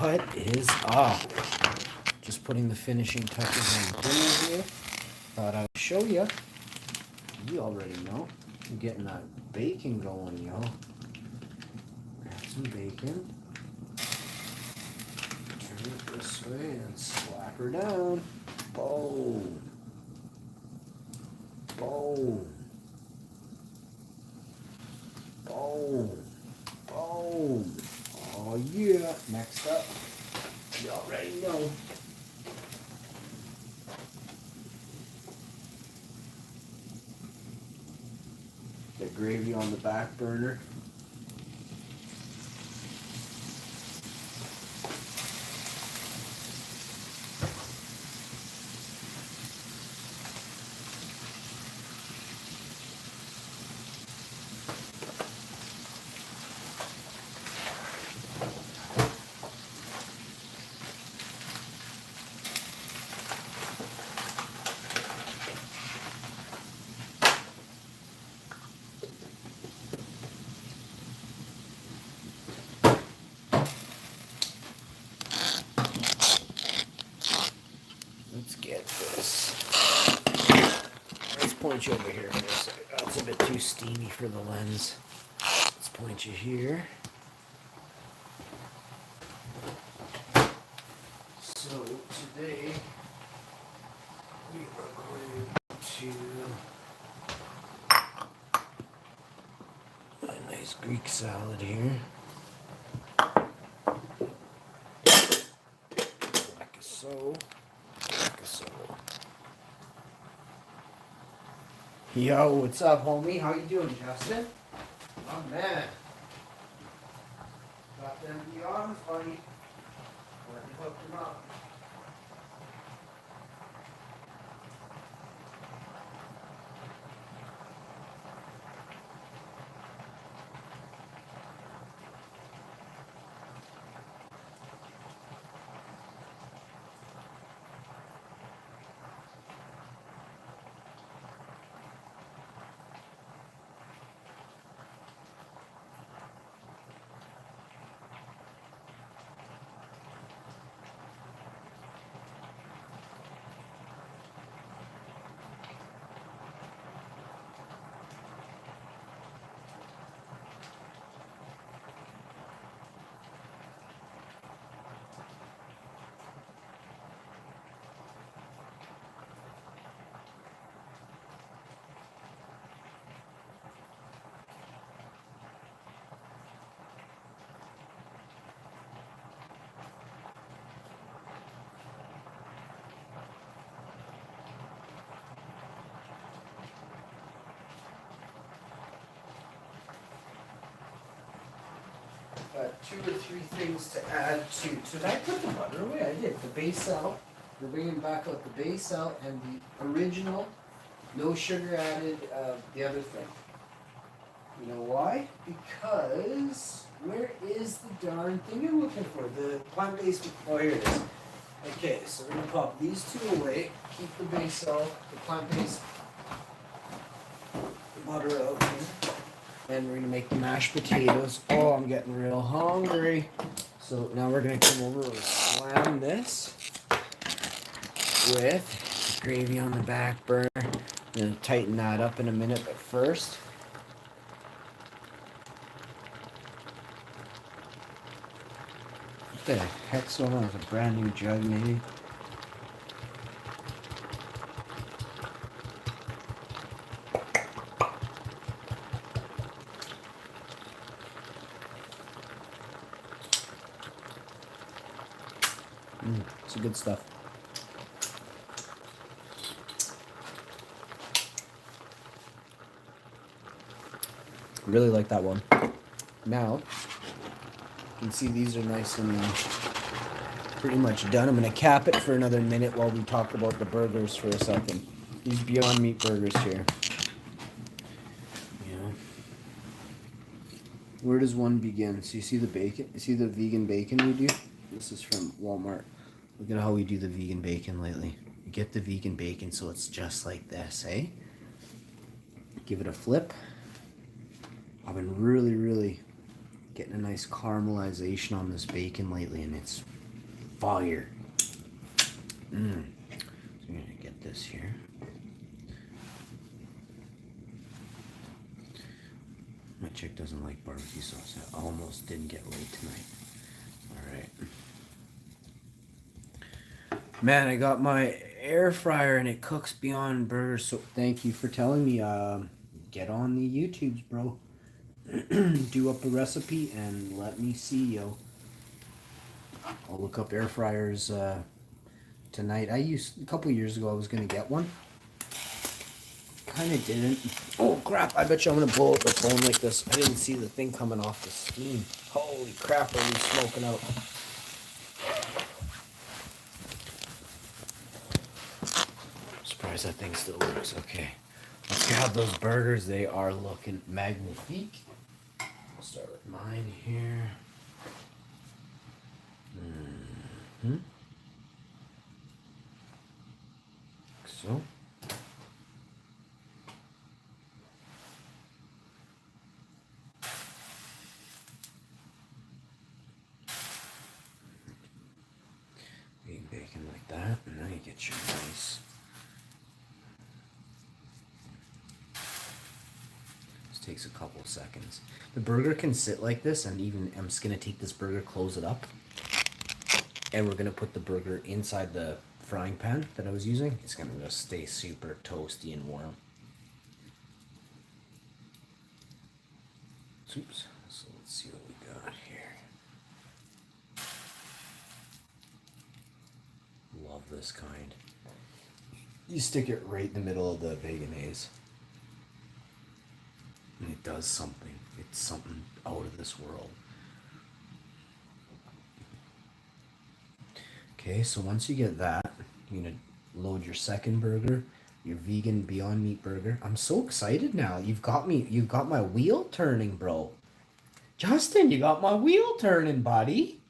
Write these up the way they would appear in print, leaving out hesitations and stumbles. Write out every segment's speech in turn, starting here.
What is up? Just putting the finishing touches on dinner here. Thought I would show you. You already know. I'm getting that bacon going, yo. Grab some bacon. Turn it this way and slap her down. Boom. Boom. Boom. Boom. Oh yeah. Next up. You already know. The gravy on the back burner. Let's get this. Let's point you over here for a second. That's a bit too steamy for the lens. Let's point you here. So today we are going to a nice Greek salad here. Like so. Yo, what's up, homie? How you doing, Justin? Oh, man. Got them beyond funny. Let me hook them up. Got 2 or 3 things to add to. Did I put the butter away? I did. The base out. We're bringing back out the base out and the original, no sugar added, the other thing. You know why? Because where is the darn thing I'm looking for? The plant-based. Oh, here it is. Okay, so we're gonna pop these 2 away. Keep the base out. The plant-based butter out here. And we're gonna make the mashed potatoes. Oh, I'm getting real hungry. So now we're gonna come over and slam this with gravy on the back burner. I'm gonna tighten that up in a minute, but first, what the heck's going on with a brand new jug, maybe? It's good stuff. Really like that one. Now, you can see these are nice and pretty much done. I'm going to cap it for another minute while we talk about the burgers for a second. These Beyond Meat burgers here. You know, where does one begin? So you see the bacon? You see the vegan bacon we do? This is from Walmart. Look at how we do the vegan bacon lately. You get the vegan bacon so it's just like this, eh? Give it a flip. I've been really getting a nice caramelization on this bacon lately, and it's fire. So I'm gonna get this here. My chick doesn't like barbecue sauce. I almost didn't get laid tonight. Alright. Man, I got my air fryer and it cooks beyond burgers, so thank you for telling me. Get on the YouTubes, bro. Do up a recipe and let me see, yo. I'll look up air fryers tonight. A couple years ago I was gonna get one. Kinda didn't. Oh crap, I bet you I'm gonna blow up the phone like this. I didn't see the thing coming off the steam. Holy crap, are we smoking out? Surprised that thing still works. Okay. Let's grab those burgers. They are looking magnifique. I'll start with mine here. So. Being bacon like that, and now you get your rice. This takes a couple seconds. The burger can sit like this, and even I'm just gonna take this burger, close it up, and we're gonna put the burger inside the frying pan that I was using. It's gonna just stay super toasty and warm. Oops. So let's see what we got here. Love this kind. You stick it right in the middle of the Veganese. And it does something. It's something out of this world. Okay, so once you get that, you're gonna load your second burger, your vegan Beyond Meat burger. I'm so excited now. You've got my wheel turning, bro. Justin, you got my wheel turning, buddy.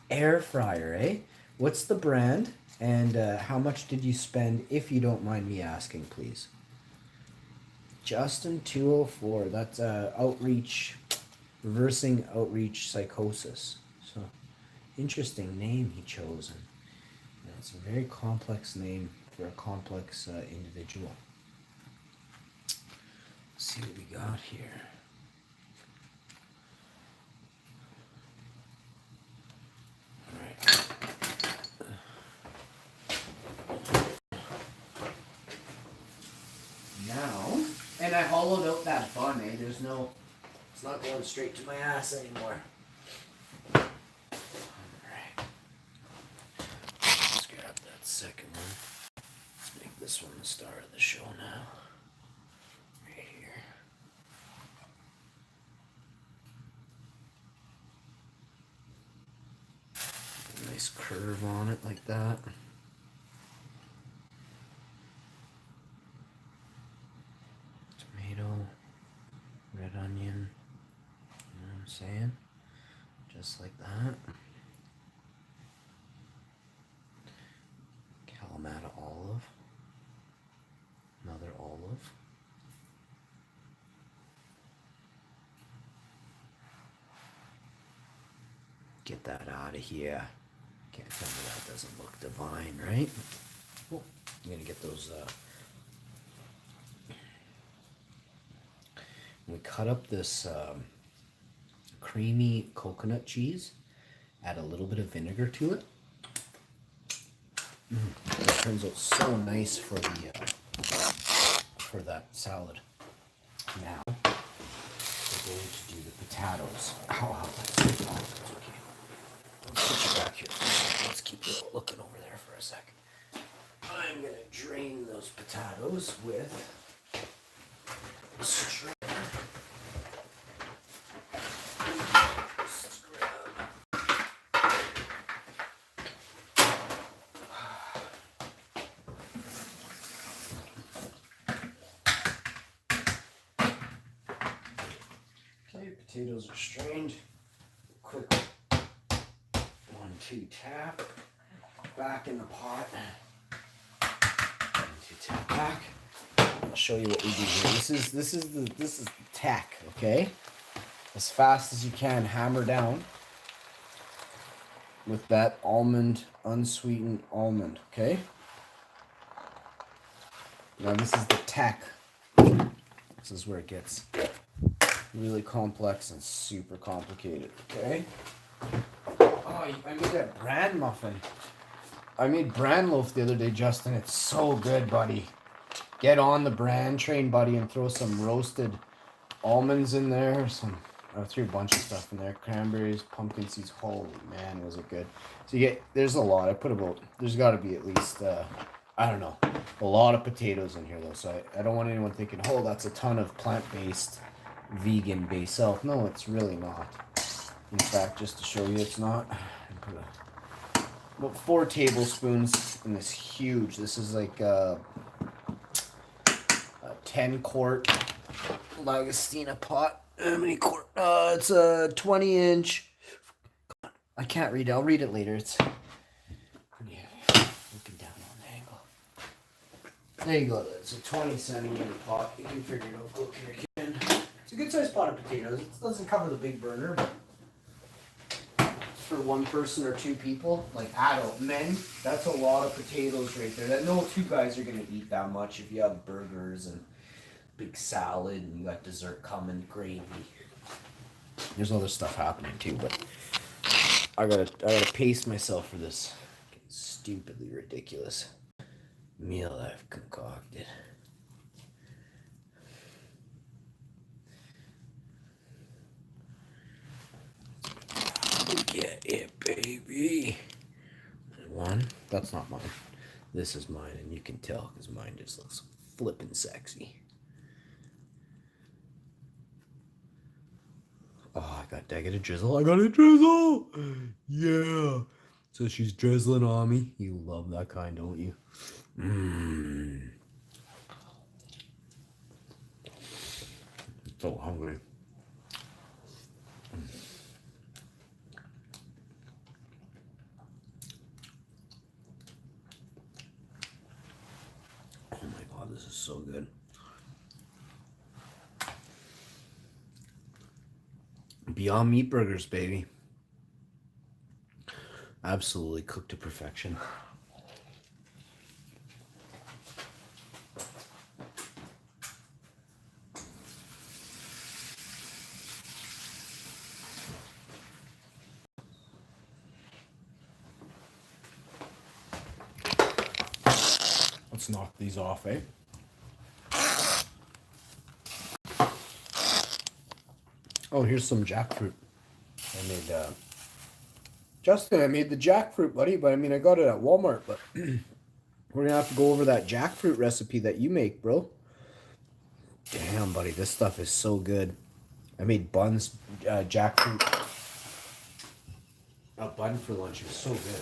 Air fryer, eh? What's the brand? And how much did you spend, if you don't mind me asking, please? Justin 204. That's outreach, reversing outreach psychosis. So, interesting name he chosen. It's a very complex name for a complex individual. Let's see what we got here. All right. Now, and I hollowed out that bun, eh? It's not going straight to my ass anymore. Second one. Let's make this one the star of the show now. Right here. A nice curve on it like that. Tomato, red onion. You know what I'm saying? Just like that. Kalamata olive, another olive, get that out of here. Can't tell me that doesn't look divine, right? Oh, I'm gonna get those. We cut up this creamy coconut cheese, add a little bit of vinegar to it. It turns out so nice for that salad. Now we're going to do the potatoes. Ow, that's okay. Let's put you back here. Let's keep you looking over there for a second. I'm gonna drain those potatoes with a strainer. Potatoes are strained. Quick 1-2 tap. Back in the pot. 1-2 tap back. I'll show you what we do here. This is tack, okay? As fast as you can, hammer down. with that almond, unsweetened almond, okay? Now this is the tech. This is where it gets really complex and super complicated, okay? Oh, I made a bran muffin. I made bran loaf the other day, Justin. It's so good, buddy. Get on the bran train, buddy, and throw some roasted almonds in there. I threw a bunch of stuff in there. Cranberries, pumpkin seeds. Holy man, was it good. So there's a lot. There's got to be at least, I don't know, a lot of potatoes in here, though. So I don't want anyone thinking, oh, that's a ton of plant-based, vegan basil. No, it's really not. In fact, just to show you it's not, I put about 4 tablespoons in this huge, this is like a 10 quart Lagostina pot. How many quart? It's a 20-inch. I can't read it. I'll read it later. It's pretty heavy. Looking down on the angle. There you go. It's a 20 centimeter pot. You can figure it out. Go to your kitchen. It's a good sized pot of potatoes. It doesn't cover the big burner, but for one person or 2 people, like adult men, that's a lot of potatoes right there. That no 2 guys are gonna eat that much if you have burgers and big salad and you got dessert coming, gravy. There's other stuff happening too, but I gotta pace myself for this stupidly ridiculous meal I've concocted. Get it, baby. One. That's not mine. This is mine, and you can tell because mine just looks flippin' sexy. Oh, I got a drizzle. I got a drizzle. Yeah. So she's drizzling on me. You love that kind, don't you? Mmm. So hungry. Oh my god, this is so good. Beyond Meat burgers, baby. Absolutely cooked to perfection. Let's knock these off, eh? Oh, here's some jackfruit. I made, Justin, I made the jackfruit, buddy, but I mean, I got it at Walmart, but we're gonna have to go over that jackfruit recipe that you make, bro. Damn, buddy, this stuff is so good. I made buns, jackfruit, a bun for lunch. It was so good.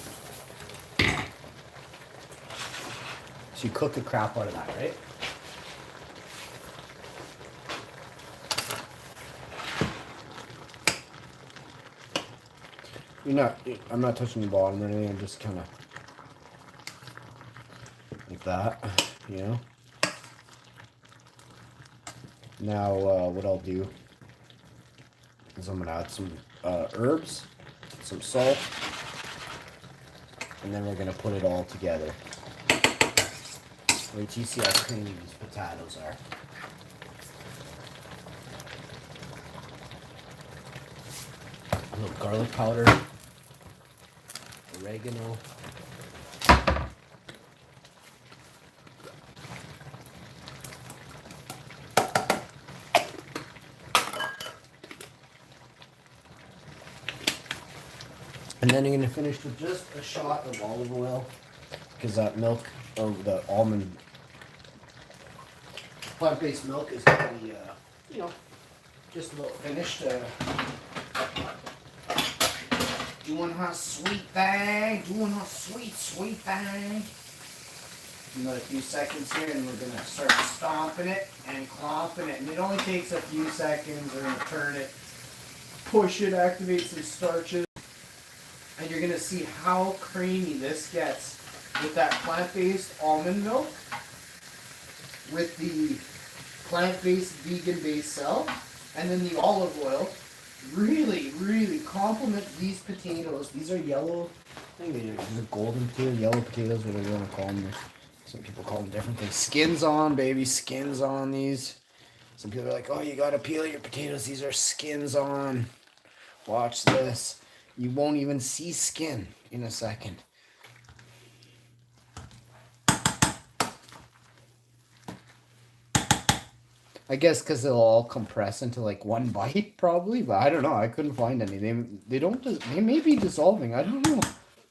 So you cook the crap out of that, right? I'm not touching the bottom or anything. I'm just kind of like that, you know. Now, what I'll do is I'm gonna add some herbs, some salt, and then we're gonna put it all together. Wait till you see how creamy these potatoes are. A little garlic powder, oregano, and then you're gonna finish with just a shot of olive oil, because that milk, or the almond plant-based milk, is gonna be, you know, just about finished. Doing her sweet thing, doing her sweet thing. Another few seconds here, and we're gonna start stomping it and clomping it. And it only takes a few seconds. We're gonna turn it, push it, activate some starches, and you're gonna see how creamy this gets with that plant-based almond milk, with the plant-based vegan basil, and then the olive oil. really, really compliment these potatoes. These are yellow, I think these are golden potato, yellow potatoes, whatever you want to call them. Some people call them different things. Skins on, baby, skins on these. Some people are like, oh, you gotta peel your potatoes. These are skins on. Watch this. You won't even see skin in a second. I guess because they'll all compress into like one bite, probably. But I don't know. I couldn't find any. They don't. They may be dissolving. I don't know.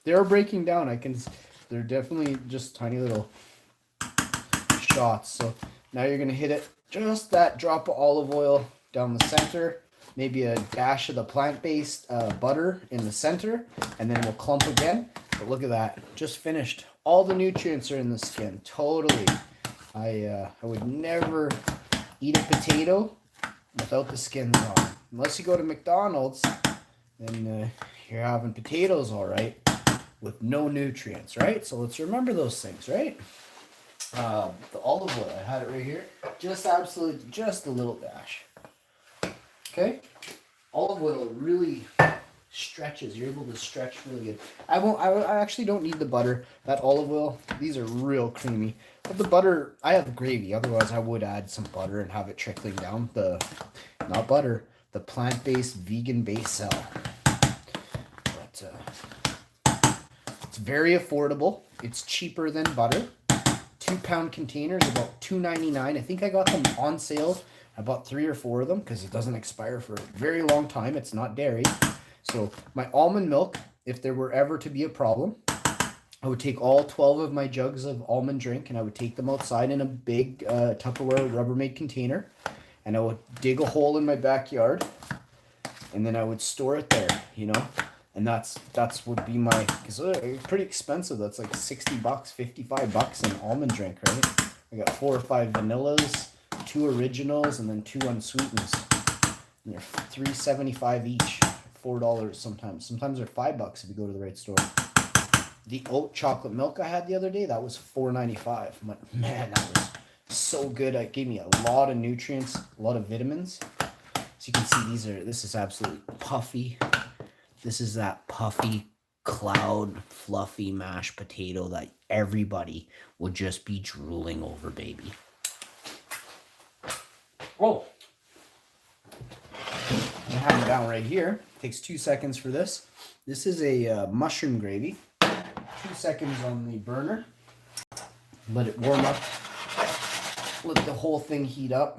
They're breaking down. They're definitely just tiny little shots. So now you're gonna hit it. Just that drop of olive oil down the center. Maybe a dash of the plant-based butter in the center, and then we'll clump again. But look at that. Just finished. All the nutrients are in the skin. Totally. I would never eat a potato without the skins on. Unless you go to McDonald's, then you're having potatoes, all right, with no nutrients, right? So let's remember those things, right? The olive oil, I had it right here. Just absolutely, just a little dash. Okay? Olive oil really stretches. You're able to stretch really good. I actually don't need the butter. That olive oil, these are real creamy. But the butter, I have gravy. Otherwise, I would add some butter and have it trickling down. Not butter, the plant-based vegan base cell. But it's very affordable. It's cheaper than butter. 2-pound containers, about $2.99. I think I got them on sale. I bought 3 or 4 of them because it doesn't expire for a very long time. It's not dairy. So my almond milk, if there were ever to be a problem, I would take all 12 of my jugs of almond drink and I would take them outside in a big Tupperware Rubbermaid container, and I would dig a hole in my backyard, and then I would store it there, you know. And that's would be my, because it's pretty expensive. That's like $60, $55 an almond drink, right? I got 4 or 5 vanillas, 2 originals, and then 2 unsweetens. And they're $3.75 each, $4 sometimes. Sometimes they're $5 if you go to the right store. The oat chocolate milk I had the other day, that was $4.95. I'm like, man, that was so good. It gave me a lot of nutrients, a lot of vitamins. So you can see this is absolutely puffy. This is that puffy, cloud, fluffy mashed potato that everybody would just be drooling over, baby. Oh, I have it down right here. Takes 2 seconds for this. This is a mushroom gravy. 2 seconds on the burner. Let it warm up. Let the whole thing heat up.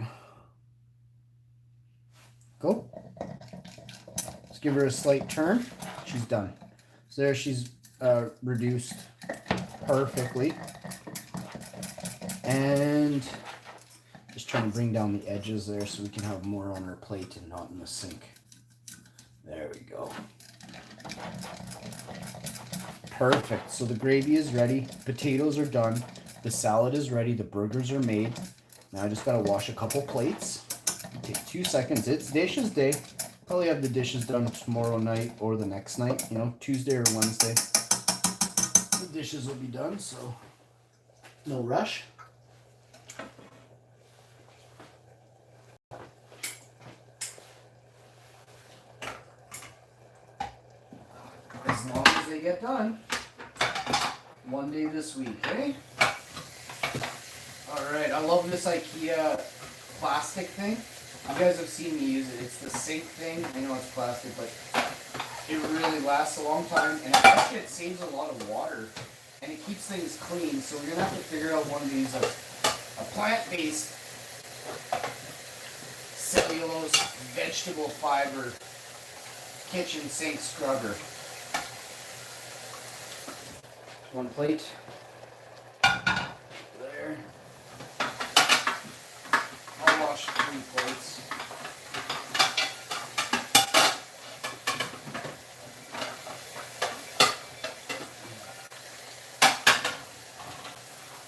Go. Let's give her a slight turn. She's done. So there she's reduced perfectly. And just trying to bring down the edges there so we can have more on our plate and not in the sink. There we go. Perfect. So the gravy is ready. Potatoes are done. The salad is ready. The burgers are made. Now I just gotta wash a couple plates. Take 2 seconds. It's dishes day. Probably have the dishes done tomorrow night or the next night. You know, Tuesday or Wednesday. The dishes will be done, so no rush. As long as they get done. One day this week, eh? Alright, I love this IKEA plastic thing. You guys have seen me use it. It's the sink thing. I know it's plastic, but it really lasts a long time. And actually it saves a lot of water. And it keeps things clean. So we're going to have to figure out one of these, a plant-based cellulose vegetable fiber kitchen sink scrubber. One plate. There. I'll wash 3 plates.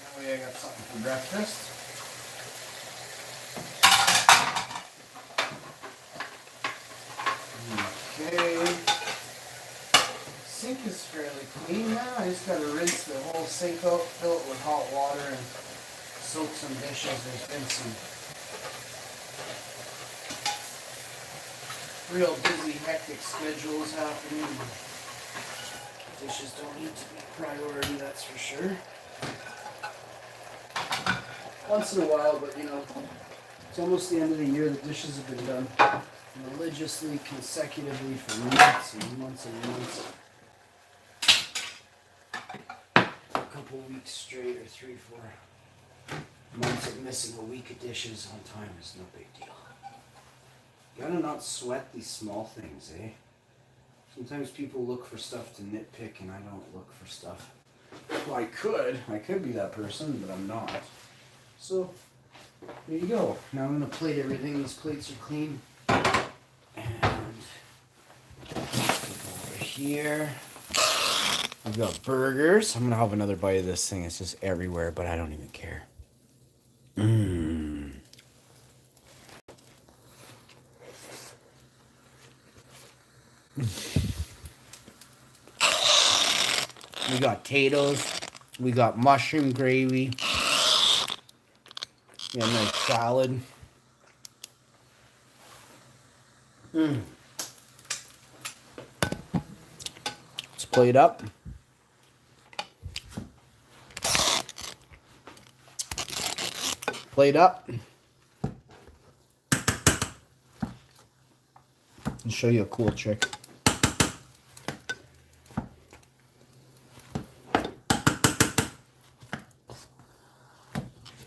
That way I got something for breakfast. Okay. Sink is fairly clean now. I just gotta rinse the whole sink out, fill it with hot water, and soak some dishes. There's been some real busy, hectic schedules happening. Dishes don't need to be a priority, that's for sure. Once in a while, but you know, it's almost the end of the year. The dishes have been done religiously, consecutively for months and months and months. A couple weeks straight, or 3-4 months of missing a week of dishes on time is no big deal. You gotta not sweat these small things, eh? Sometimes people look for stuff to nitpick, and I don't look for stuff. Well, I could be that person, but I'm not. So, there you go. Now I'm gonna plate everything. These plates are clean. And over here, we've got burgers. I'm gonna have another bite of this thing. It's just everywhere, but I don't even care. Mmm. We got potatoes. We got mushroom gravy. We got a nice salad. Mmm. Let's plate up. Plate up. I'll show you a cool trick.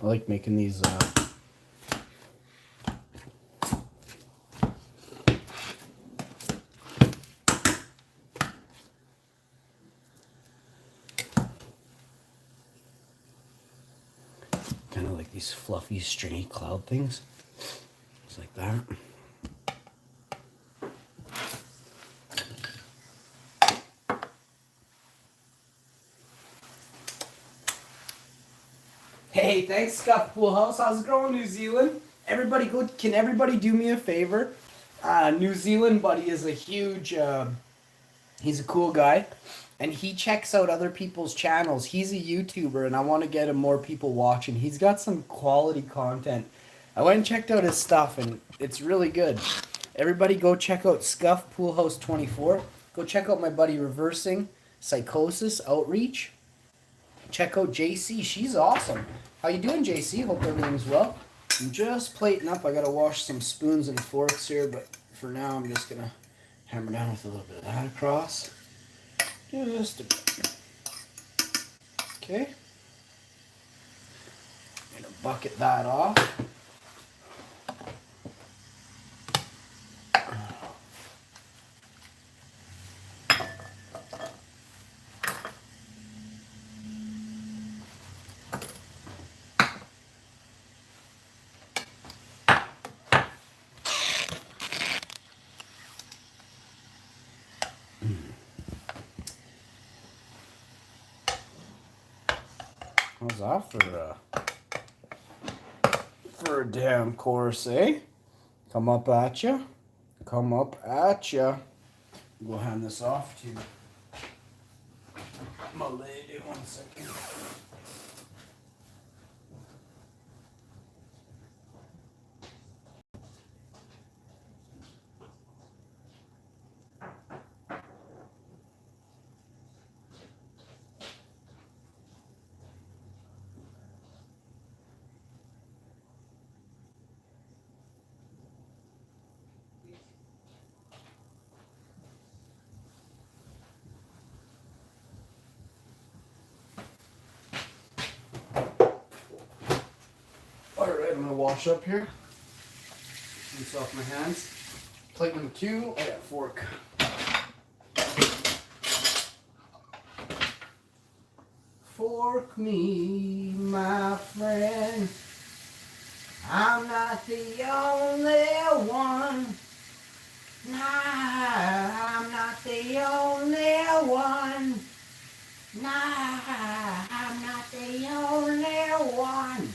I like making these kind of like these fluffy, stringy cloud things. Just like that. Hey, thanks, Scuff Pool House. How's it going, New Zealand? Everybody, can everybody do me a favor? New Zealand buddy is a huge, he's a cool guy, and he checks out other people's channels. He's a YouTuber, and I want to get him more people watching. He's got some quality content. I went and checked out his stuff, and it's really good. Everybody go check out Scuff Pool House 24. Go check out my buddy Reversing Psychosis Outreach. Check out JC. She's awesome. How you doing, JC? Hope everything's well. I'm just plating up. I gotta wash some spoons and forks here, but for now I'm just gonna hammer down with a little bit of that across. Just a bit. Okay. I'm gonna bucket that off. How's that for a damn course, eh? Come up at ya. Come up at ya. We'll hand this off to my lady. 1 second. Alright, I'm gonna wash up here. Rinse off my hands. Plate number 2, I got a fork. Fork me, my friend. I'm not the only one. Nah, I'm not the only one. Nah, I'm not the only one.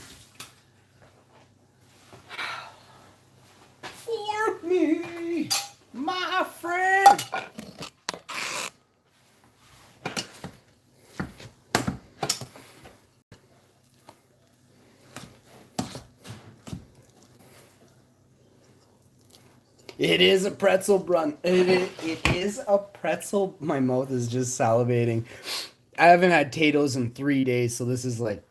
Fork me, my friend. It is a pretzel bun. It is a pretzel. My mouth is just salivating. I haven't had potatoes in 3 days, so this is like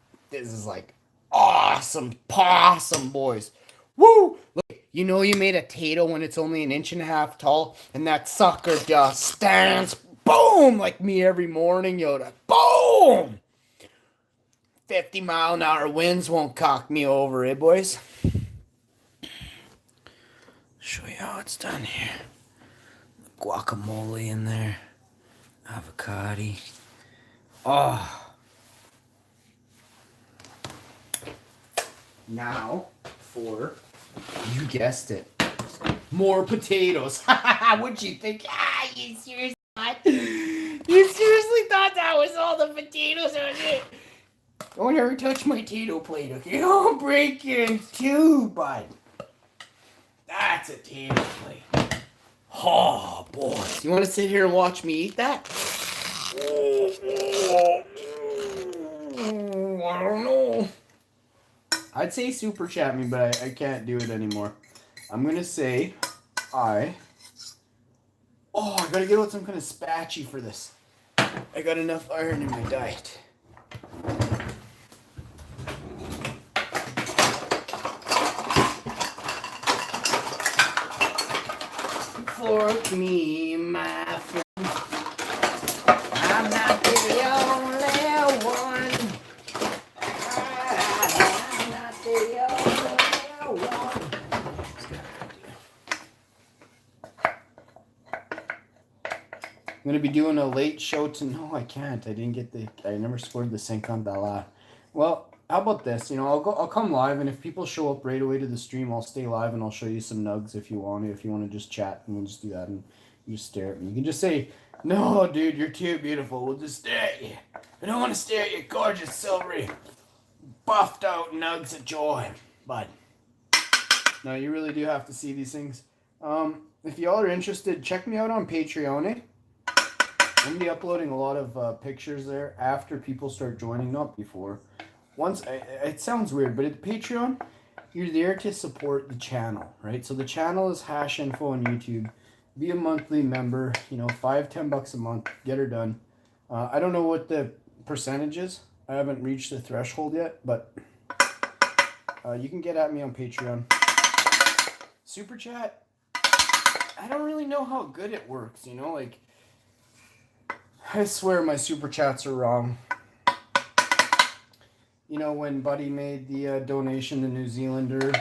awesome possum, boys. Woo! Look, you know you made a tato when it's only an inch and a half tall, and that sucker just stands boom like me every morning, Yoda. Boom! 50-mile-an-hour winds won't cock me over, eh, boys? Show you how it's done here. Guacamole in there, avocado. Oh. Now for, you guessed it, more potatoes. What'd you think? You seriously thought? You seriously thought that was all the potatoes on it? Don't ever touch my tato plate, okay? I'll break you in two, bud. That's a tato plate. Oh, boys. You want to sit here and watch me eat that? I don't know. I'd say super chat me, but I can't do it anymore. I'm going to say I gotta get out some kind of spatchy for this. I got enough iron in my diet. Fork me, my friend. I'm not the only one. I'm not the only one. I'm gonna be doing a late show tonight. No, I can't. I never scored the 50 $. Well, how about this? You know, I'll come live, and if people show up right away to the stream, I'll stay live and I'll show you some nugs if you want to. If you want to just chat, and we'll just do that, and you just stare at me. You can just say, "No, dude, you're too beautiful. We'll just stare at you. I don't want to stare at your gorgeous, silvery, buffed out nugs of joy." But no, you really do have to see these things. If y'all are interested, check me out on Patreon. I'm gonna be uploading a lot of pictures there after people start joining, not before. It sounds weird, but at Patreon, you're there to support the channel, right? So the channel is Hash Info on YouTube. Be a monthly member, you know, $5-10 a month, get her done. I don't know what the percentage is. I haven't reached the threshold yet, but you can get at me on Patreon. Super chat, I don't really know how good it works, you know, like, I swear my super chats are wrong. You know, when Buddy made the donation, the New Zealander,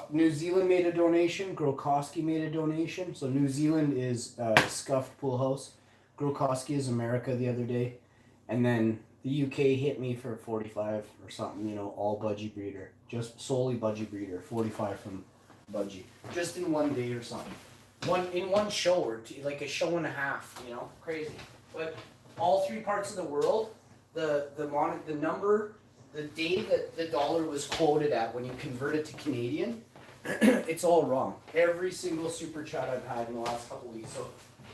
New Zealand made a donation, Grokowski made a donation. So New Zealand is Scuffed Pool House. Grokowski is America the other day. And then the UK hit me for 45 or something, you know, all budgie breeder. Just solely budgie breeder, 45 from budgie. Just in one day or something. In one show or two, like a show and a half, you know, crazy. But all three parts of the world, the number, the day that the dollar was quoted at when you convert it to Canadian, it's all wrong. Every single super chat I've had in the last couple weeks. So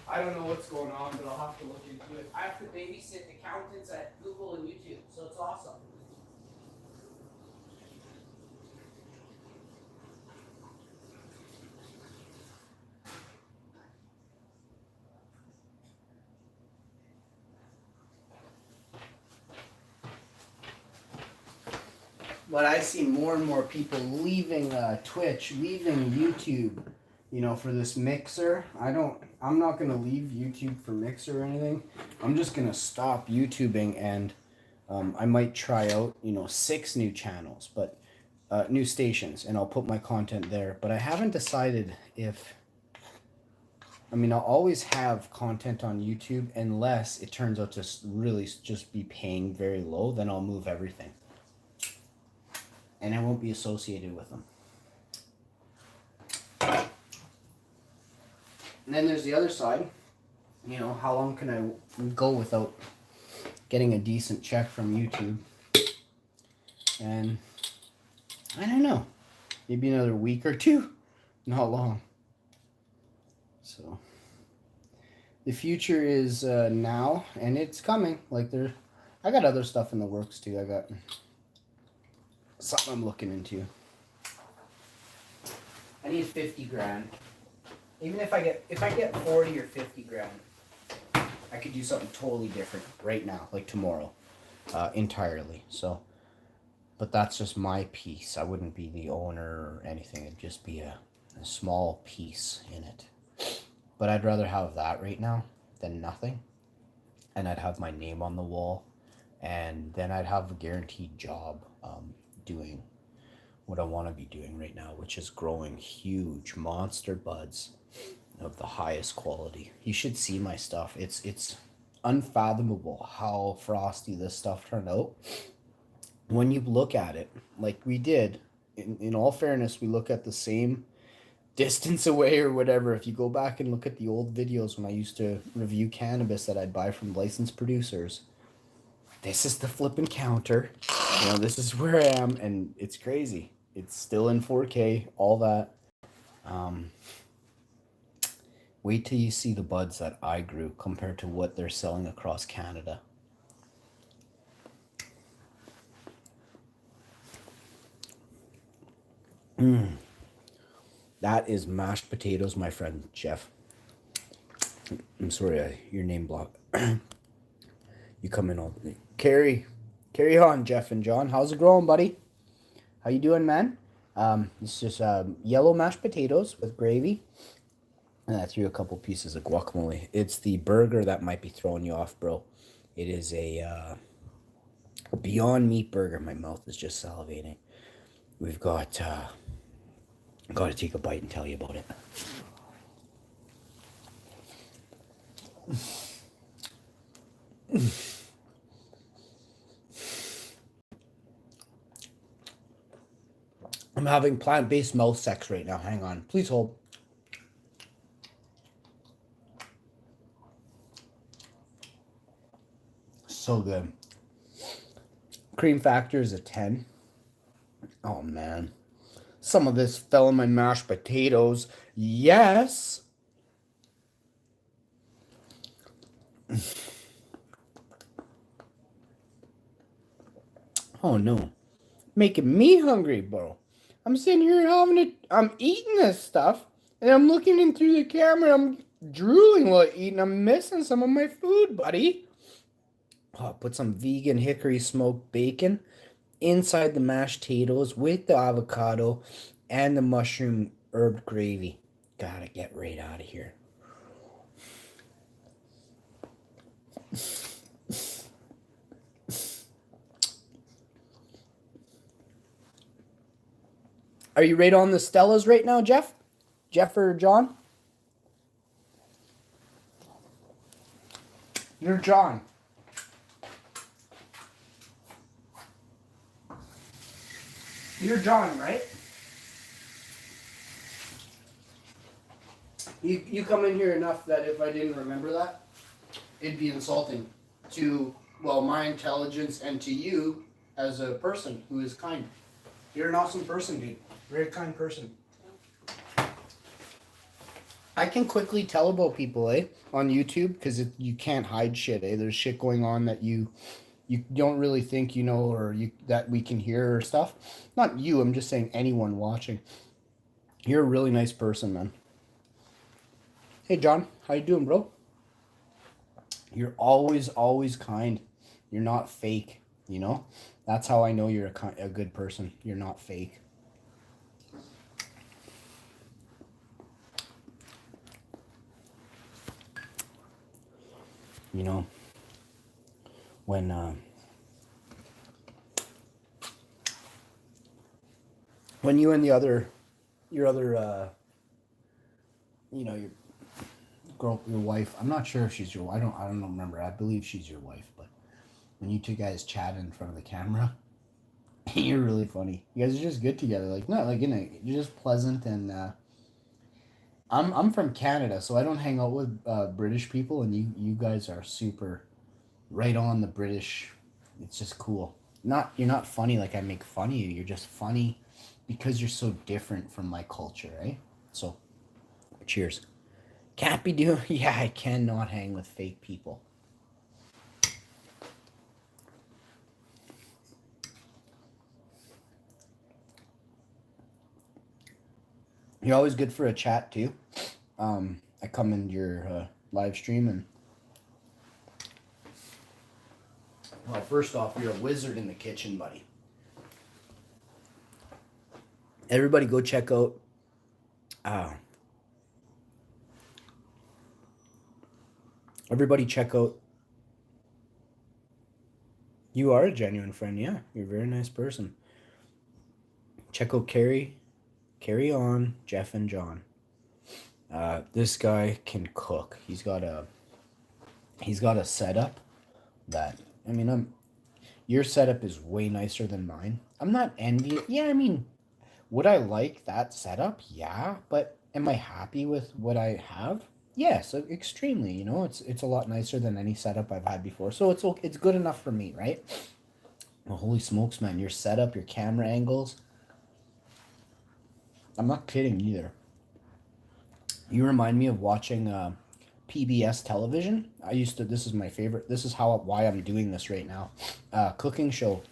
I don't know what's going on, but I'll have to look into it. I have to babysit accountants at Google and YouTube, so it's awesome. But I see more and more people leaving Twitch, leaving YouTube, you know, for this Mixer. I'm not going to leave YouTube for Mixer or anything. I'm just going to stop YouTubing, and I might try out, you know, 6 new channels, but new stations, and I'll put my content there. But I haven't decided if, I mean, I'll always have content on YouTube unless it turns out to really just be paying very low, then I'll move everything. And I won't be associated with them. And then there's the other side. You know, how long can I go without getting a decent check from YouTube? And I don't know. Maybe another week or two. Not long. So the future is now, and it's coming. Like I got other stuff in the works too. I got something I'm looking into. I need 50 grand. Even if I get 40 or 50 grand, I could do something totally different right now, like tomorrow, entirely. So, but that's just my piece. I wouldn't be the owner or anything. It'd just be a small piece in it. But I'd rather have that right now than nothing. And I'd have my name on the wall. And then I'd have a guaranteed job doing what I want to be doing right now, which is growing huge monster buds of the highest quality. You should see my stuff. It's unfathomable how frosty this stuff turned out. When you look at it, like we did, in all fairness, we look at the same distance away or whatever. If you go back and look at the old videos when I used to review cannabis that I'd buy from licensed producers, this is the flipping counter. You know, this is where I am, and it's crazy. It's still in 4K, all that. Wait till you see the buds that I grew compared to what they're selling across Canada. That is mashed potatoes, my friend Jeff. I'm sorry, your name blocked. You come in all carry on, Jeff and John. How's it going, buddy? How you doing, man? It's just yellow mashed potatoes with gravy. And I threw a couple pieces of guacamole. It's the burger that might be throwing you off, bro. It is a Beyond Meat burger. My mouth is just salivating. We've got to take a bite and tell you about it. I'm having plant-based mouth sex right now. Hang on. Please hold. So good. Cream factor is a 10. Oh, man. Some of this fell in my mashed potatoes. Yes. Oh, no. Making me hungry, bro. I'm sitting here I'm eating this stuff, and I'm looking in through the camera. I'm drooling while eating. I'm missing some of my food, buddy. Oh, put some vegan hickory smoked bacon inside the mashed potatoes with the avocado and the mushroom herb gravy. Gotta get right out of here. Are you right on the Stellas right now, Jeff? Jeff or John? You're John. You're John, right? You come in here enough that if I didn't remember that, it'd be insulting to, well, my intelligence and to you as a person who is kind. You're an awesome person, dude. Very kind person. I can quickly tell about people, on YouTube, because you can't hide shit, There's shit going on that you don't really think you know, or that we can hear or stuff. Not you, I'm just saying anyone watching. You're a really nice person, man. Hey, John, how you doing, bro? You're always kind. You're not fake, you know? That's how I know you're a good person. You're not fake. You know, when you and your other your girl, your wife, I'm not sure if she's your, I don't remember. I believe she's your wife, but when you two guys chat in front of the camera, you're really funny. You guys are just good together. Like, not like you're just pleasant, and I'm from Canada, so I don't hang out with British people, and you guys are super right on the British. It's just cool. You're not funny like I make fun of you. You're just funny because you're so different from my culture, right? So, cheers. Can't be doing. Yeah, I cannot hang with fake people. You're always good for a chat too. I come into your live stream and well, first off, you're a wizard in the kitchen, buddy. Everybody go check out everybody check out. You are a genuine friend, yeah. You're a very nice person. Check out Carrie on, Jeff and John. This guy can cook. He's got a setup that your setup is way nicer than mine. I'm not envious. Yeah, I mean, would I like that setup? Yeah, but am I happy with what I have? Yes, extremely. You know, it's a lot nicer than any setup I've had before. So it's good enough for me, right? Well, holy smokes, man! Your setup, your camera angles. I'm not kidding either. You remind me of watching PBS television. I used to. This is my favorite. This is why I'm doing this right now. Cooking show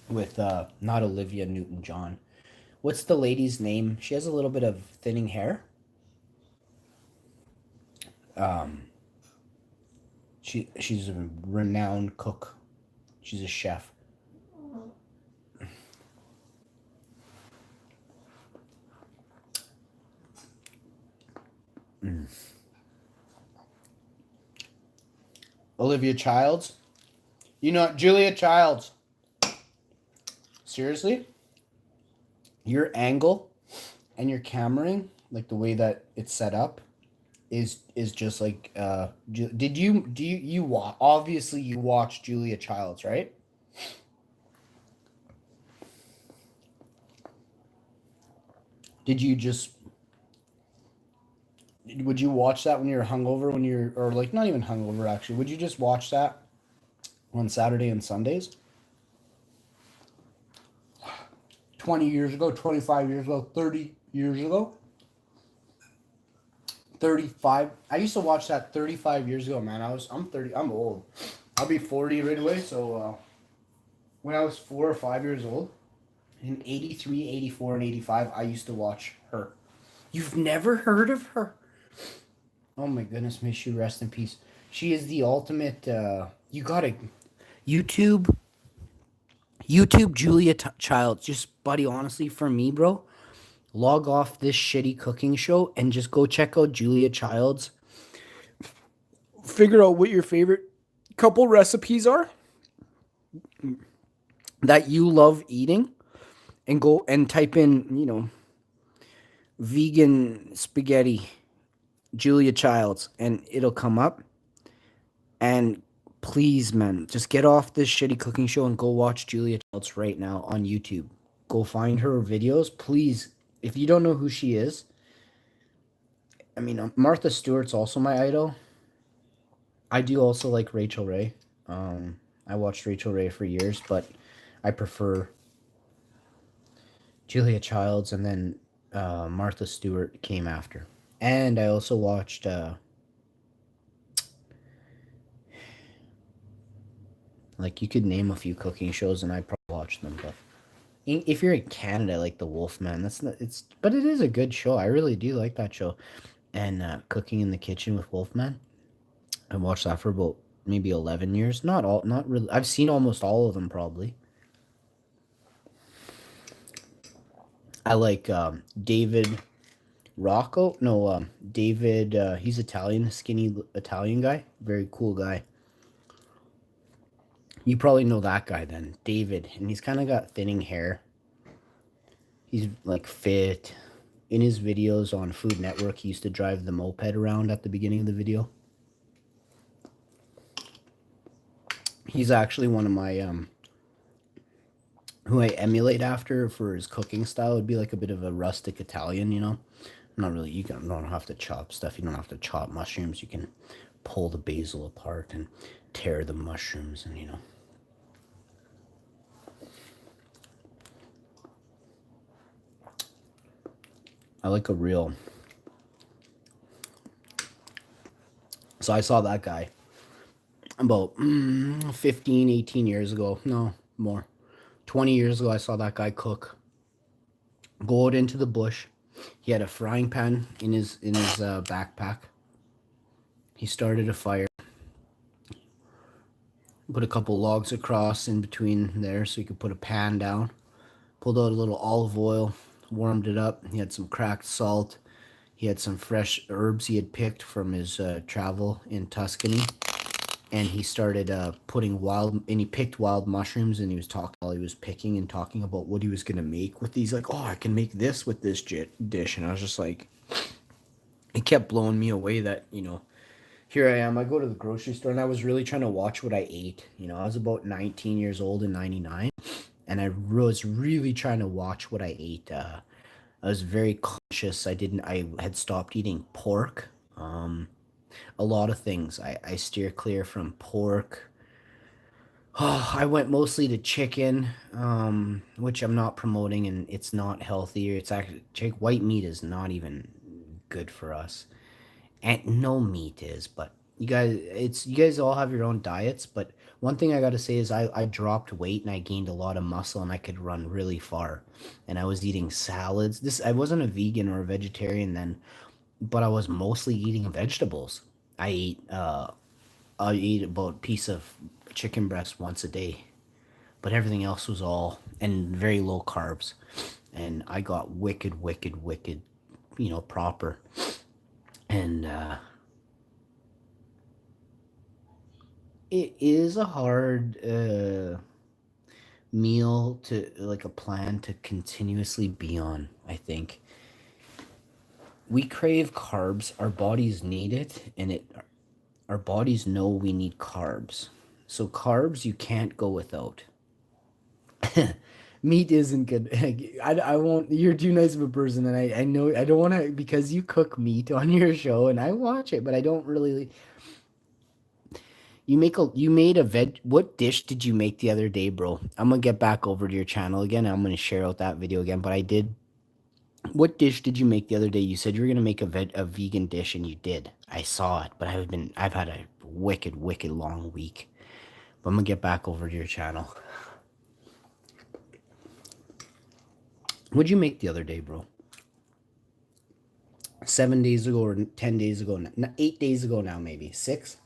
with not Olivia Newton-John. What's the lady's name? She has a little bit of thinning hair. She's a renowned cook. She's a chef. Olivia Childs. You know, Julia Childs. Seriously? Your angle and your cameraing, like the way that it's set up, is just like obviously you watch Julia Childs, right? Would you watch that when you're hungover, or like not even hungover actually? Would you just watch that on Saturday and Sundays? 20 years ago, 25 years ago, 30 years ago? 35. I used to watch that 35 years ago, man. I'm 30. I'm old. I'll be 40 right away. So when I was 4 or 5 years old, in 83, 84, and 85, I used to watch her. You've never heard of her? Oh my goodness, may she rest in peace. She is the ultimate. You gotta YouTube Julia Childs. Just buddy, honestly, for me, bro, log off this shitty cooking show and just go check out Julia Childs. Figure out what your favorite couple recipes are that you love eating, and go and type in, vegan spaghetti Julia Childs, and it'll come up. And please, man, just get off this shitty cooking show and go watch Julia Childs right now on YouTube. Go find her videos, please. If you don't know who she is, I mean, Martha Stewart's also my idol. I do also like Rachel Ray. I watched Rachel Ray for years, but I prefer Julia Childs, and then Martha Stewart came after. And I also watched like, you could name a few cooking shows and I probably watch them, but if you're in Canada, like The Wolfman, but it is a good show. I really do like that show. And Cooking in the Kitchen with Wolfman, I watched that for about maybe 11 years. Not really. I've seen almost all of them probably. I like David Rocco. No, David, he's Italian, skinny Italian guy. Very cool guy. You probably know that guy then, David. And he's kind of got thinning hair. He's like fit. In his videos on Food Network, he used to drive the moped around at the beginning of the video. He's actually one of my who I emulate after for his cooking style. It would be like a bit of a rustic Italian, Not really. You don't have to chop stuff. You don't have to chop mushrooms. You can pull the basil apart and tear the mushrooms, and I like a real. So I saw that guy about 15, 18 years ago. No, more. 20 years ago, I saw that guy cook. Go out into the bush, He had a frying pan in his backpack. He started a fire, put a couple logs across in between there so he could put a pan down. Pulled out a little olive oil, warmed it up. He had some cracked salt. He had some fresh herbs he had picked from his travel in Tuscany. And he started he picked wild mushrooms, and he was talking while he was picking and talking about what he was going to make with these. Like, oh, I can make this with this dish. And I was just like, it kept blowing me away that, here I am. I go to the grocery store, and I was really trying to watch what I ate. I was about 19 years old in 99, and I was really trying to watch what I ate. I was very conscious. I had stopped eating pork. A lot of things. I steer clear from pork. Oh, I went mostly to chicken, which I'm not promoting, and it's not healthy. It's actually, white meat is not even good for us. And no meat is, but you guys all have your own diets. But one thing I got to say is I dropped weight and I gained a lot of muscle, and I could run really far. And I was eating salads. I wasn't a vegan or a vegetarian then, but I was mostly eating vegetables. I ate I ate about a piece of chicken breast once a day, but everything else was all and very low carbs. And I got wicked, wicked, wicked, proper. And it is a hard meal to, like, a plan to continuously be on, I think. We crave carbs, our bodies need it, and our bodies know we need carbs. So carbs you can't go without. Meat isn't good. I won't. You're too nice of a person, and I know I don't want to, because you cook meat on your show, and I watch it, but I don't really. You made a veg. What dish did you make the other day, bro? I'm gonna get back over to your channel again. I'm gonna share out that video again. But I did. What dish did you make the other day? You said you were gonna make a vegan dish, and you did. I saw it, but I've had a wicked, wicked long week. But I'm gonna get back over to your channel. What'd you make the other day, bro? 7 days ago or 10 days ago? 8 days ago now, maybe 6.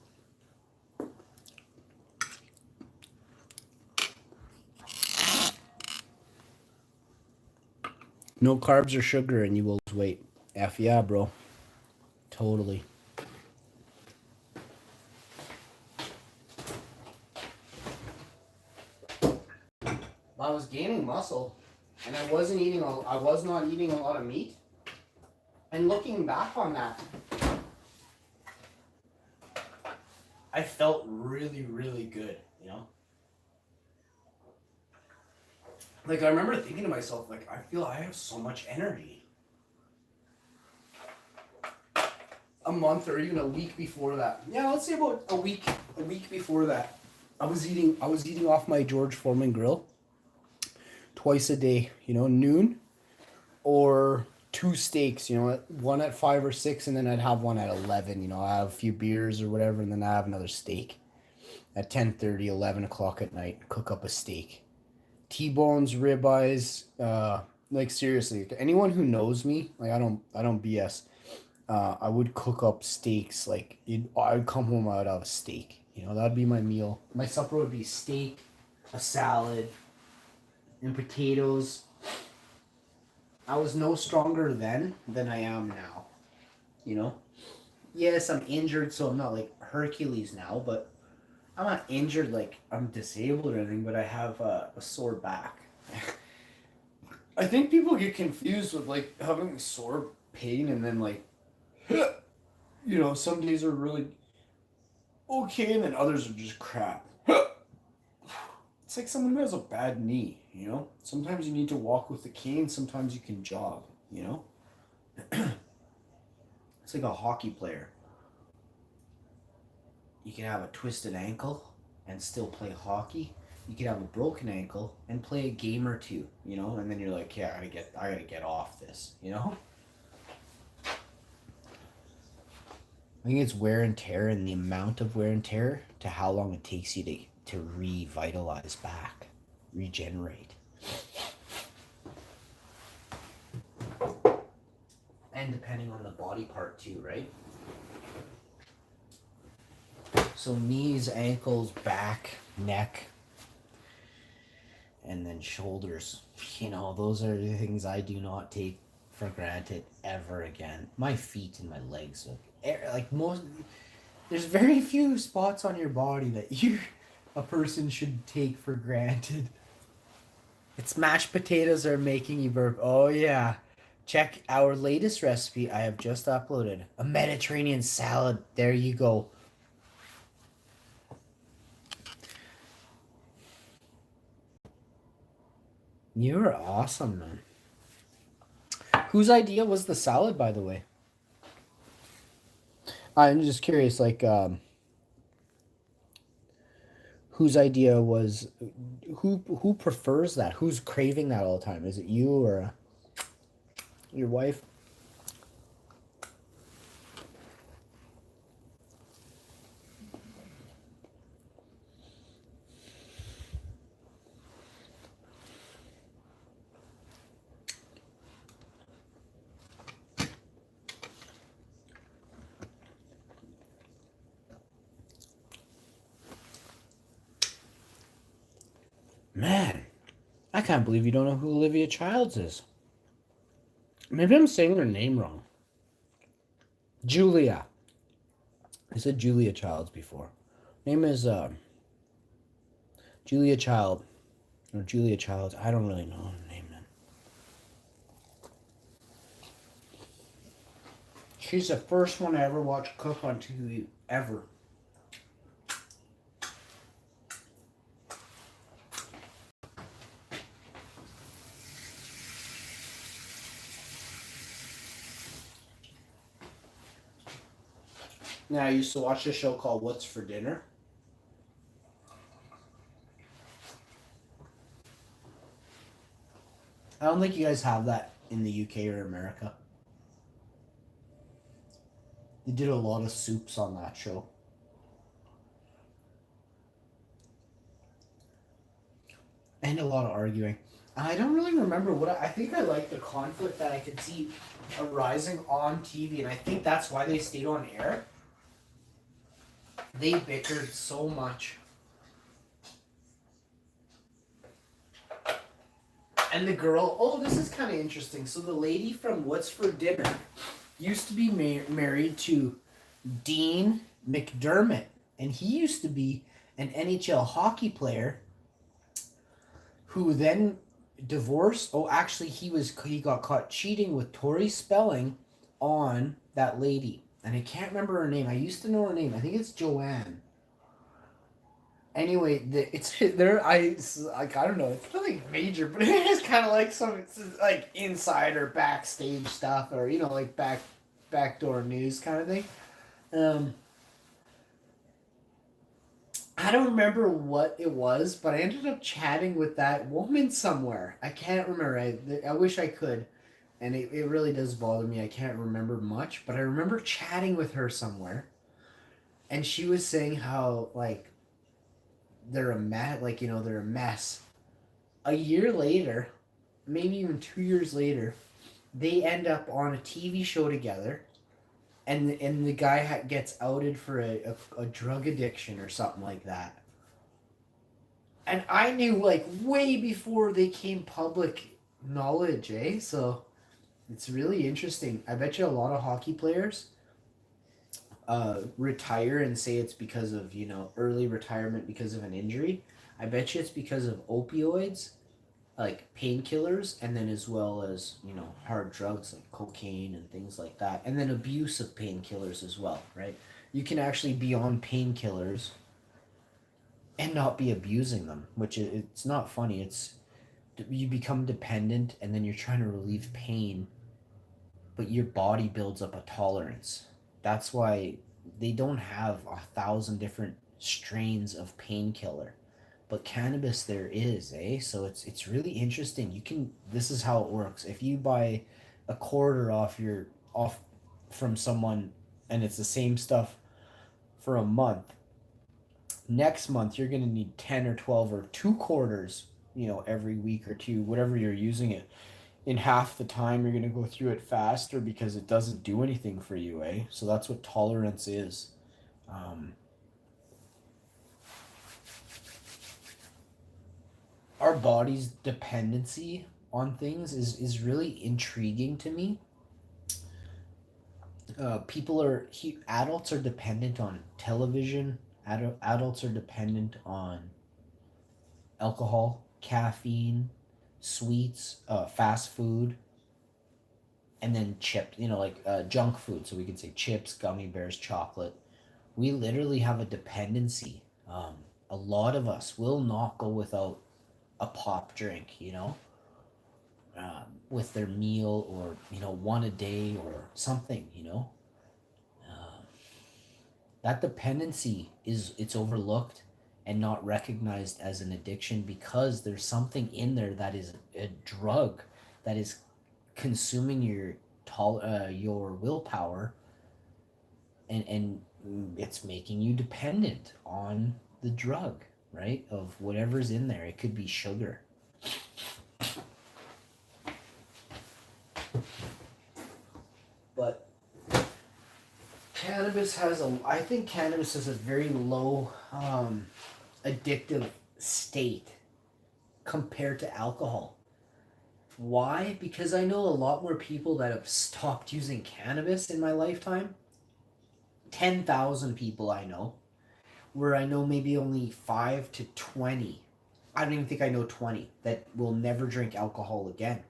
No carbs or sugar, and you will lose weight. F yeah, bro. Totally. I was gaining muscle, and I was not eating a lot of meat. And looking back on that, I felt really, really good, Like, I remember thinking to myself, like, I feel I have so much energy. A month or even a week before that. Yeah, let's say about a week before that. I was eating off my George Foreman grill twice a day, noon, or 2 steaks, one at 5 or 6, and then I'd have one at 11. I have a few beers or whatever, and then I have another steak at 10:30, 11 o'clock at night. Cook up a steak, T-bones, ribeyes. Like, seriously, anyone who knows me, like, I don't BS. I would cook up steaks. Like, I'd come home, I'd have a steak. That'd be my meal. My supper would be steak, a salad, and potatoes. I was no stronger then than I am now. Yes, I'm injured, so I'm not like Hercules now, but I'm not injured like I'm disabled or anything, but I have a sore back. I think people get confused with, like, having sore pain and then, like, some days are really okay and then others are just crap. It's like someone who has a bad knee, Sometimes you need to walk with a cane, sometimes you can jog, It's like a hockey player. You can have a twisted ankle and still play hockey. You could have a broken ankle and play a game or two, and then you're like, yeah, I gotta get off this, I think it's wear and tear, and the amount of wear and tear to how long it takes you to revitalize back, regenerate. and depending on the body part too, right? So knees, ankles, back, neck, and then shoulders. You know, those are the things I do not take for granted ever again. My feet and my legs, like most, there's very few spots on your body that a person should take for granted. It's mashed potatoes are making you burp. Oh yeah. Check our latest recipe I have just uploaded. A Mediterranean salad. There you go. You're awesome, man. Whose idea was the salad, by the way? I'm just curious, like, whose idea was, who prefers that? Who's craving that all the time? Is it you or your wife? Man, I can't believe you don't know who Olivia Childs is. Maybe I'm saying her name wrong. Julia. I said Julia Childs before. Name is Julia Child. Or Julia Childs. I don't really know her name, man. She's the first one I ever watched cook on TV, ever. Yeah, I used to watch a show called What's for Dinner. I don't think you guys have that in the UK or America. They did a lot of soups on that show. And a lot of arguing. I don't really remember what I think I liked the conflict that I could see arising on TV, and I think that's why they stayed on air. They bickered so much. And the girl, oh, this is kind of interesting. So the lady from What's for Dinner used to be married to Dean McDermott, and he used to be an NHL hockey player who then divorced. Oh, actually, he got caught cheating with Tori Spelling on that lady, and I can't remember her name. I used to know her name. I think it's Joanne. Anyway, it's there. I don't know. It's nothing major, but it is kind of like some it's like insider backstage stuff, or like backdoor news kind of thing. Um, I don't remember what it was, but I ended up chatting with that woman somewhere. I can't remember. I wish I could. And it really does bother me. I can't remember much, but I remember chatting with her somewhere. And she was saying how, like, they're a mess. Like, they're a mess. A year later, maybe even 2 years later, they end up on a TV show together. And the guy gets outed for a drug addiction or something like that. And I knew like way before they came public knowledge, eh? So it's really interesting. I bet you a lot of hockey players retire and say it's because of early retirement because of an injury. I bet you it's because of opioids, like painkillers, and then as well as hard drugs like cocaine and things like that, and then abuse of painkillers as well, right? You can actually be on painkillers and not be abusing them, which it's not funny. It's you become dependent, and then you're trying to relieve pain, but your body builds up a tolerance. That's why they don't have 1,000 different strains of painkiller, but cannabis there is, eh? So it's really interesting. This is how it works. If you buy a quarter off from someone, and it's the same stuff for a month, next month you're going to need 10 or 12 or 2 quarters, every week or two, whatever you're using it in half the time you're going to go through it faster because it doesn't do anything for you, eh? So that's what tolerance is. Um, our body's dependency on things is really intriguing to me. Adults are dependent on television. Adults are dependent on alcohol, caffeine, sweets, fast food, and then chips, like junk food. So we could say chips, gummy bears, chocolate. We literally have a dependency. A lot of us will not go without a pop drink, with their meal, or, one a day or something, Uh, that dependency it's overlooked and not recognized as an addiction because there's something in there that is a drug that is consuming your willpower, and it's making you dependent on the drug, right? Of whatever's in there. It could be sugar. But I think cannabis has a very low addictive state compared to alcohol. Why? Because I know a lot more people that have stopped using cannabis in my lifetime. 10,000 people I know, where I know maybe only 5 to 20. I don't even think I know 20 that will never drink alcohol again,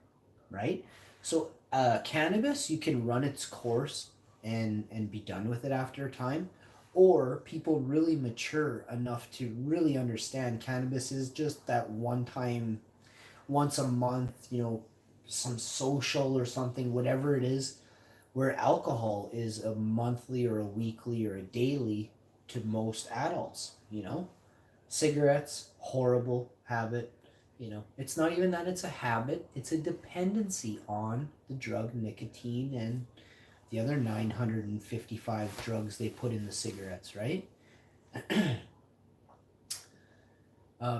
right? So cannabis, you can run its course and be done with it after a time, or people really mature enough to really understand cannabis is just that one time, once a month, some social or something, whatever it is, where alcohol is a monthly or a weekly or a daily to most adults. Cigarettes, horrible habit. It's not even that it's a habit, it's a dependency on the drug nicotine and the other 955 drugs they put in the cigarettes, right?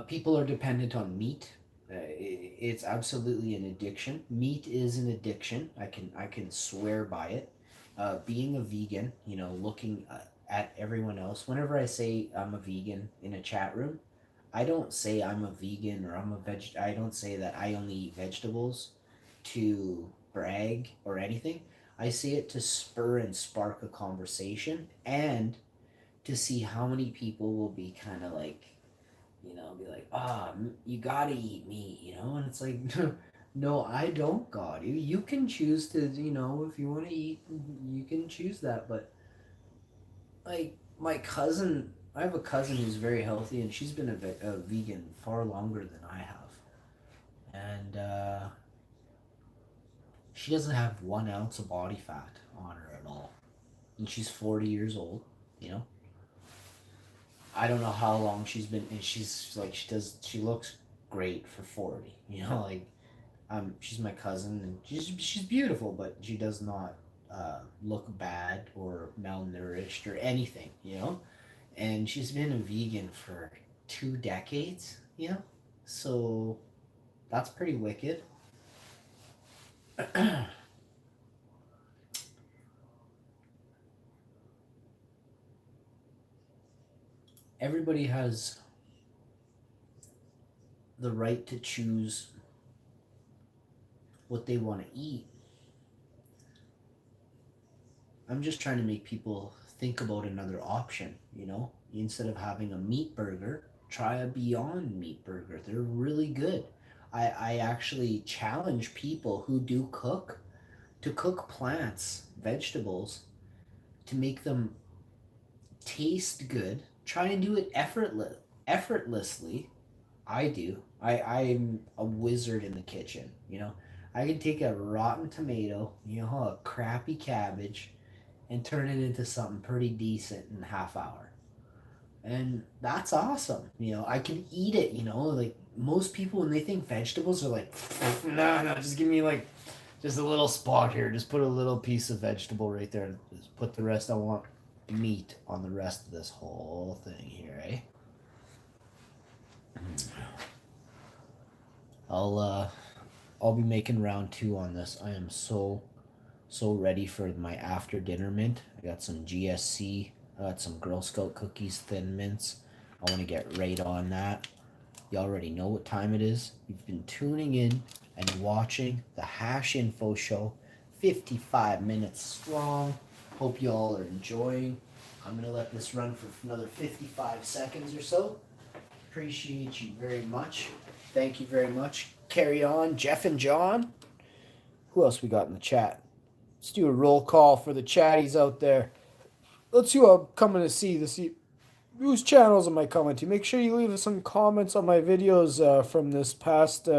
People are dependent on meat. It's absolutely an addiction. Meat is an addiction. I can swear by it. Being a vegan, looking at everyone else. Whenever I say I'm a vegan in a chat room, I don't say I'm a vegan or I'm a veg. I don't say that I only eat vegetables to brag or anything. I say it to spur and spark a conversation and to see how many people will be kind of like, be like, you gotta eat meat, and it's like, no, I don't got you. You can choose to, if you want to eat, you can choose that. But like my cousin, I have a cousin who's very healthy, and she's been a vegan far longer than I have, and she doesn't have 1 ounce of body fat on her at all, and she's 40 years old, you know. I don't know how long she's been, and she's like, she looks great for 40, like, she's my cousin, and she's beautiful, but she does not look bad or malnourished or anything. And she's been a vegan for 2 decades. So that's pretty wicked. Everybody has the right to choose what they want to eat. I'm just trying to make people think about another option. Instead of having a meat burger, try a Beyond Meat burger. They're really good. I actually challenge people who do cook to cook plants, vegetables, to make them taste good. Try and do it effortlessly. I do. I'm a wizard in the kitchen. I can take a rotten tomato, a crappy cabbage, and turn it into something pretty decent in a half hour. And that's awesome. I can eat it. Like most people, when they think vegetables, are like, no, just give me like just a little spot here. Just put a little piece of vegetable right there. Just put the rest. I want meat on the rest of this whole thing here, eh? I'll I'll be making round 2 on this. I am so ready for my after dinner mint. I got some GSC. I got some Girl Scout cookies, Thin Mints. I want to get right on that. You already know what time it is. You've been tuning in and watching the Hash Info Show, 55 minutes strong. Hope you all are enjoying. I'm going to let this run for another 55 seconds or so. Appreciate you very much. Thank you very much. Carry on, Jeff and John. Who else we got in the chat? Let's do a roll call for the chatties out there. Let's see who I'm coming to see this whose channels am I coming to? Make sure you leave some comments on my videos from this past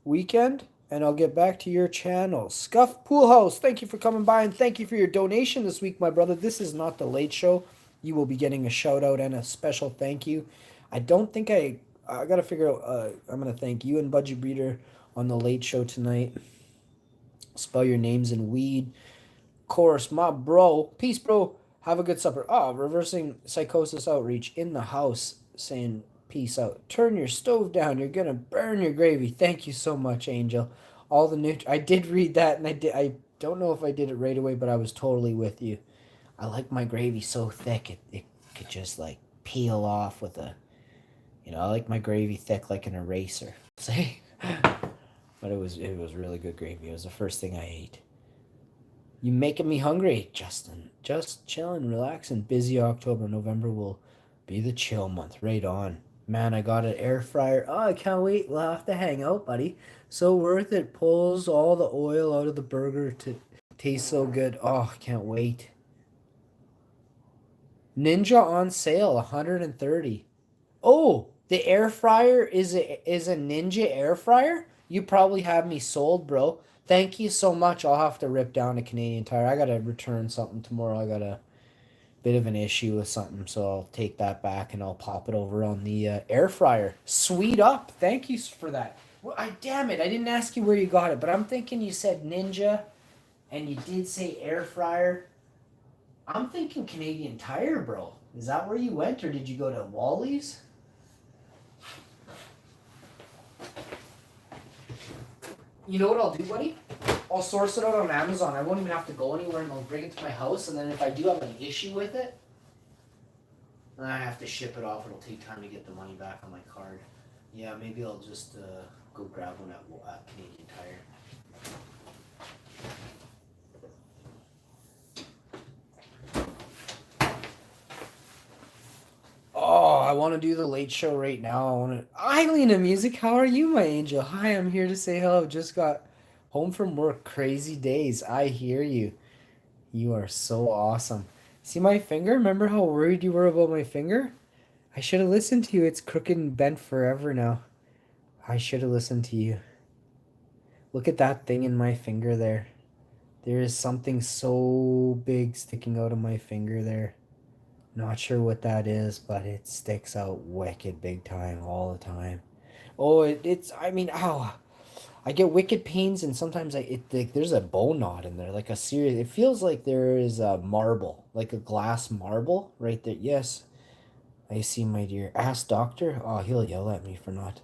weekend, and I'll get back to your channel. Scuff Pool House, thank you for coming by, and thank you for your donation this week, my brother. This is not the late show. You will be getting a shout out and a special thank you. I don't think I got to figure out, I'm going to thank you and Budgie Breeder on the late show tonight. Spell your names in weed. Of course, my bro. Peace, bro. Have a good supper. Oh, reversing psychosis outreach in the house saying peace out. Turn your stove down. You're going to burn your gravy. Thank you so much, Angel. All the I did read that, and I don't know if I did it right away, but I was totally with you. I like my gravy so thick it could just like peel off with a, I like my gravy thick like an eraser. Say, but it was really good gravy. It was the first thing I ate. You making me hungry, Justin. Just chilling, relaxing. Busy October. November will be the chill month. Right on. Man, I got an air fryer. Oh, I can't wait. We'll have to hang out, buddy. So worth it. Pulls all the oil out of the burger to taste so good. Oh, I can't wait. Ninja on sale, 130. Oh, the air fryer is a Ninja air fryer? You probably have me sold, bro. Thank you so much. I'll have to rip down a Canadian Tire. I gotta return something tomorrow. I got a bit of an issue with something, so I'll take that back and I'll pop it over on the air fryer. Sweet up. Thank you for that. Well, damn it, I didn't ask you where you got it, but I'm thinking you said Ninja, and you did say air fryer. I'm thinking Canadian Tire, bro. Is that where you went, or did you go to Wally's? You know what I'll do, buddy? I'll source it out on Amazon. I won't even have to go anywhere, and I'll bring it to my house, and then if I do have an issue with it, then I have to ship it off. It'll take time to get the money back on my card. Yeah, maybe I'll just go grab one at Canadian Tire. Oh, I want to do the late show right now. Hi, Lena Music. How are you, my angel? Hi, I'm here to say hello. Just got home from work. Crazy days. I hear you. You are so awesome. See my finger? Remember how worried you were about my finger? I should have listened to you. It's crooked and bent forever now. I should have listened to you. Look at that thing in my finger there. There is something so big sticking out of my finger there. Not sure what that is, but it sticks out wicked big time all the time. Oh, ow. I get wicked pains, and sometimes there's a bone knot in there, like a serious. It feels like there is a marble, like a glass marble right there. Yes, I see, my dear. Ask doctor. Oh, he'll yell at me for not.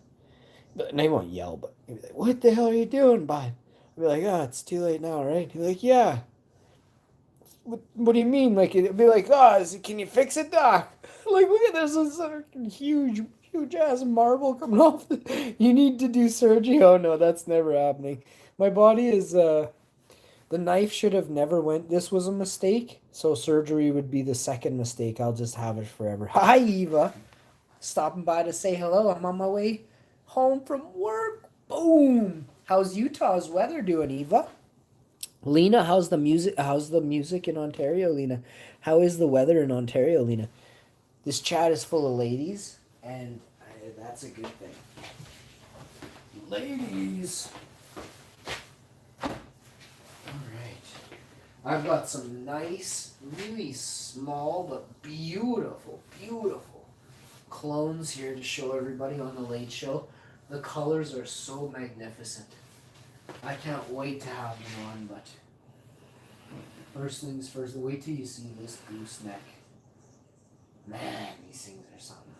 But they won't yell, but he'll be like, "What the hell are you doing, bud?" I'll be like, "Oh, it's too late now, right?" He'll be like, "Yeah." What do you mean? Like, it'd be like, "Oh, can you fix it, doc?" Like, look at this huge ass marble coming off. You need to do surgery. Oh no, that's never happening. My body is the knife should have never went. This was a mistake, so surgery would be the second mistake. I'll just have it forever. Hi, Eva. Stopping by to say hello. I'm on my way home from work. Boom. How's Utah's weather doing, Eva? Lena, how's the music? How's the music in Ontario, Lena? How is the weather in Ontario, Lena? This chat is full of ladies, and that's a good thing. Ladies. All right. I've got some nice, really small but beautiful, beautiful clones here to show everybody on the late show. The colors are so magnificent. I can't wait to have them on, but first things first, wait till you see this gooseneck. Man, these things are something.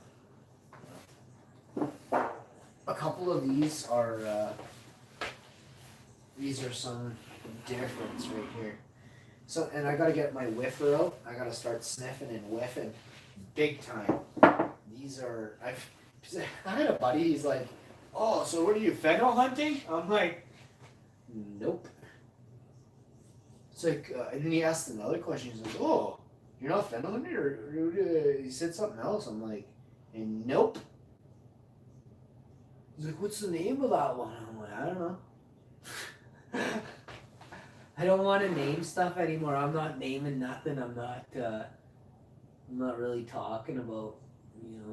A couple of these are These are some difference right here. So, and I gotta get my whiffer out. I gotta start sniffing and whiffing big time. These are, I had a buddy, he's like, oh, so what are you, fennel hunting? I'm like, nope. It's like, and then he asked another question. He's like, oh, you're not fennel hunting? Or he said something else. I'm like, and nope. He's like, what's the name of that one? I'm like, I don't know. I don't want to name stuff anymore. I'm not naming nothing. I'm not really talking about,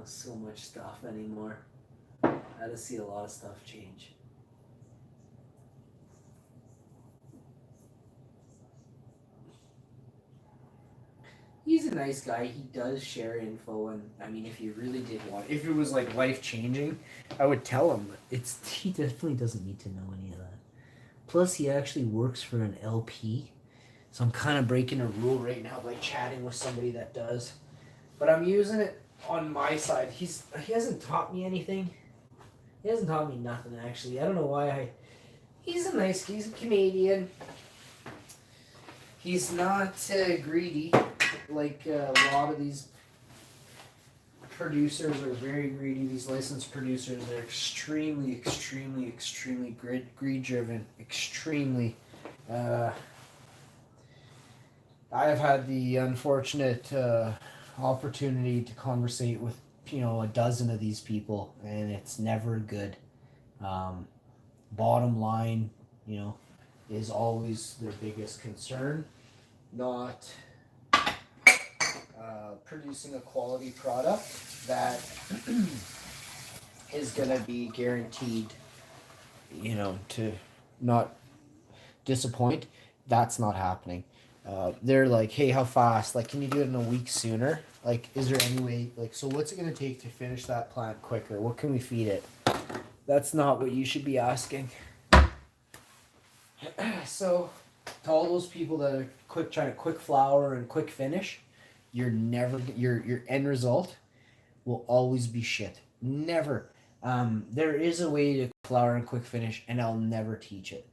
so much stuff anymore. I had to see a lot of stuff change. He's a nice guy. He does share info, and I mean, if you really did want, if it was like life changing, I would tell him. He definitely doesn't need to know any of that. Plus, he actually works for an LP, so I'm kind of breaking a rule right now by chatting with somebody that does. But I'm using it on my side. He hasn't taught me anything. He hasn't taught me nothing actually. I don't know why. He's a Canadian. He's not greedy like a lot of these producers are very greedy. These licensed producers are extremely greed driven. Extremely. I have had the unfortunate opportunity to conversate with a dozen of these people, and it's never good. Bottom line, is always their biggest concern, not producing a quality product that is going to be guaranteed, to not disappoint. That's not happening. They're like, hey, how fast? Like, can you do it in a week sooner? Like, is there any way? Like, so what's it going to take to finish that plant quicker? What can we feed it? That's not what you should be asking. So, to all those people that are trying to quick flower and quick finish, your end result will always be shit. Never. There is a way to flower and quick finish, and I'll never teach it.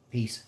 Peace.